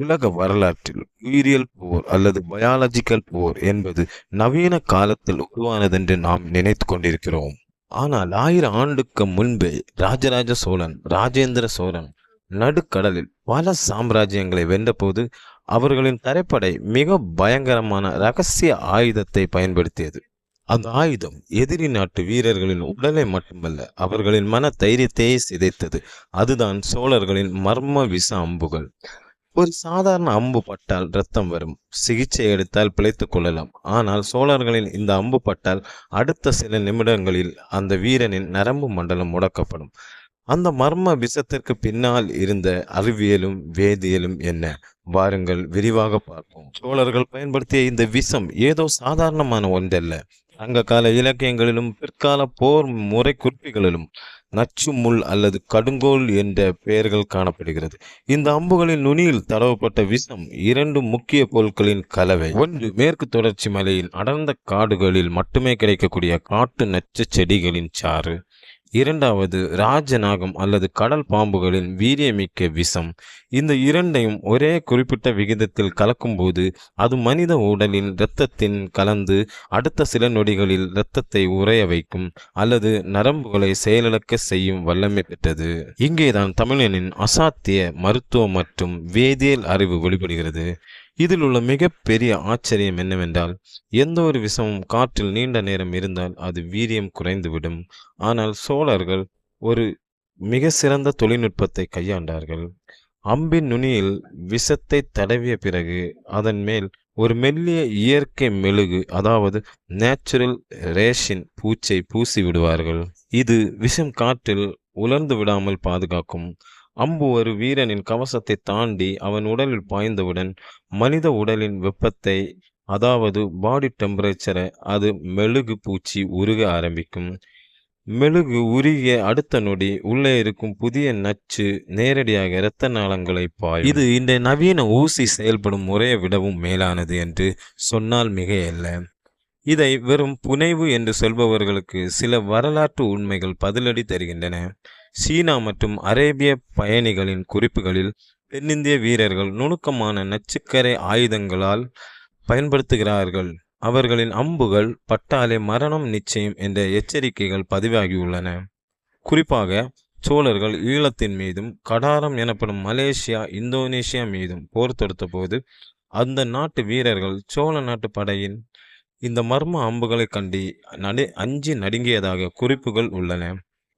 உலக வரலாற்றில் உயிரியல் போர் அல்லது பயாலஜிக்கல் போர் என்பது நவீன காலத்தில் உருவானதென்று நாம் நினைத்து கொண்டிருக்கிறோம். ஆனால் 1000 ஆண்டுக்கு முன்பே ராஜராஜ சோழன், ராஜேந்திர சோழன் நடுக்கடலில் பல சாம்ராஜ்யங்களை வென்றபோது அவர்களின் தரைப்படை மிக பயங்கரமான இரகசிய ஆயுதத்தை பயன்படுத்தியது. அந்த ஆயுதம் எதிரி நாட்டு வீரர்களின் உடலை மட்டுமல்ல, அவர்களின் மன தைரியத்தையே சிதைத்தது. அதுதான் சோழர்களின் மர்ம விச அம்புகள். ஒரு சாதாரண அம்பு பட்டால் இரத்தம் வரும், சிகிச்சை எடுத்தால் பிழைத்துக் கொள்ளலாம். ஆனால் சோழர்களின் இந்த அம்பு பட்டால் அடுத்த சில நிமிடங்களில் அந்த வீரனின் நரம்பு மண்டலம் முடக்கப்படும். அந்த மர்ம விஷத்திற்கு பின்னால் இருந்த அறிவியலும் வேதியியலும் என்ன? வாருங்கள் விரிவாக பார்ப்போம். சோழர்கள் பயன்படுத்திய இந்த விஷம் ஏதோ சாதாரணமான ஒன்றல்ல. சங்க கால இலக்கியங்களிலும் பிற்கால போர் முறை குறிப்புகளிலும் நச்சு முள் அல்லது கடுங்கோல் என்ற பெயர்கள் காணப்படுகிறது. இந்த அம்புகளின் நுனியில் தடவப்பட்ட விஷம் 2 முக்கிய பொருட்களின் கலவை. ஒன்று, மேற்கு தொடர்ச்சி மலையின் அடர்ந்த காடுகளில் மட்டுமே கிடைக்கக்கூடிய காட்டு நச்சு செடிகளின் சாறு. இரண்டாவது, ராஜநாகம் அல்லது கடல் பாம்புகளின் வீரியமிக்க விஷம். இந்த இரண்டையும் ஒரே குறிப்பிட்ட விகிதத்தில் கலக்கும்போது அது மனித உடலின் இரத்தத்தின் கலந்து அடுத்த சில நொடிகளில் இரத்தத்தை உறைய வைக்கும் அல்லது நரம்புகளை செயலிழக்க செய்யும் வல்லமை பெற்றது. இங்கேதான் தமிழனின் அசாத்திய மருத்துவ மற்றும் வேதியியல் அறிவு வெளிப்படுகிறது. இதில் உள்ள மிகப்பெரிய ஆச்சரியம் என்னவென்றால், எந்த ஒரு விஷமும் காற்றில் நீண்ட நேரம் இருந்தால் அது வீரியம் குறைந்துவிடும். ஆனால் சோழர்கள் ஒரு மிக சிறந்த தொழில்நுட்பத்தை கையாண்டார்கள். அம்பின் நுனியில் விஷத்தை தடவிய பிறகு அதன் மேல் ஒரு மெல்லிய இயற்கை மெழுகு, அதாவது நேச்சுரல் ரேஷின் பூச்சை பூசி விடுவார்கள். இது விஷம் காற்றில் உலர்ந்து விடாமல் பாதுகாக்கும். அம்பு ஒரு வீரனின் கவசத்தை தாண்டி அவன் உடலில் பாய்ந்தவுடன் மனித உடலின் வெப்பத்தை, அதாவது பாடி டெம்பரேச்சரை, அது மெழுகு பூச்சி உருக ஆரம்பிக்கும். மெழுகு உருகிய அடுத்த நொடி உள்ளே இருக்கும் புதிய நச்சு நேரடியாக இரத்த நாளங்களை பாயும். இது இன்றைய நவீன ஊசி செயல்படும் முறையை விடவும் மேலானது என்று சொன்னால் மிகையல்ல. இதை வெறும் புனைவு என்று சொல்பவர்களுக்கு சில வரலாற்று உண்மைகள் பதிலடி தருகின்றன. சீனா மற்றும் அரேபிய பயணிகளின் குறிப்புகளில் தென்னிந்திய வீரர்கள் நுணுக்கமான நச்சுக்கரை ஆயுதங்களால் பயன்படுத்துகிறார்கள். அவர்களின் அம்புகள் பட்டாலே மரணம் நிச்சயம் என்ற எச்சரிக்கைகள் பதிவாகியுள்ளன. குறிப்பாக சோழர்கள் ஈழத்தின் மீதும் கடாரம் எனப்படும் மலேசியா, இந்தோனேஷியா மீதும் போர் தொடுத்த போது அந்த நாட்டு வீரர்கள் சோழ நாட்டு படையின் இந்த மர்ம அம்புகளை கண்டு அஞ்சி நடுங்கியதாக குறிப்புகள் உள்ளன.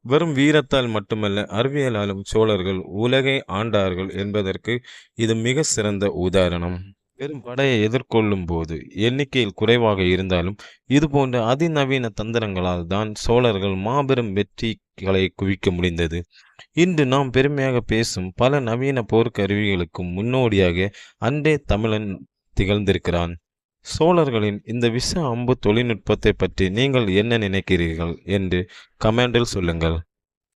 வெறும் வீரத்தால் மட்டுமல்ல, அறிவியலாலும் சோழர்கள் உலகை ஆண்டார்கள் என்பதற்கு இது மிக சிறந்த உதாரணம். பெரும் படையை எதிர்கொள்ளும் போது எண்ணிக்கையில் குறைவாக இருந்தாலும் இதுபோன்ற அதிநவீன தந்திரங்களால் தான் சோழர்கள் மாபெரும் வெற்றிகளை குவிக்க முடிந்தது. இன்று நாம் பெருமையாக பேசும் பல நவீன போர்க்கருவிகளுக்கும் முன்னோடியாக அன்றே தமிழன் திகழ்ந்திருக்கிறான். சோழர்களின் இந்த விஷ அம்பு தொழில்நுட்பத்தை பற்றி நீங்கள் என்ன நினைக்கிறீர்கள் என்று கமெண்டில் சொல்லுங்கள்.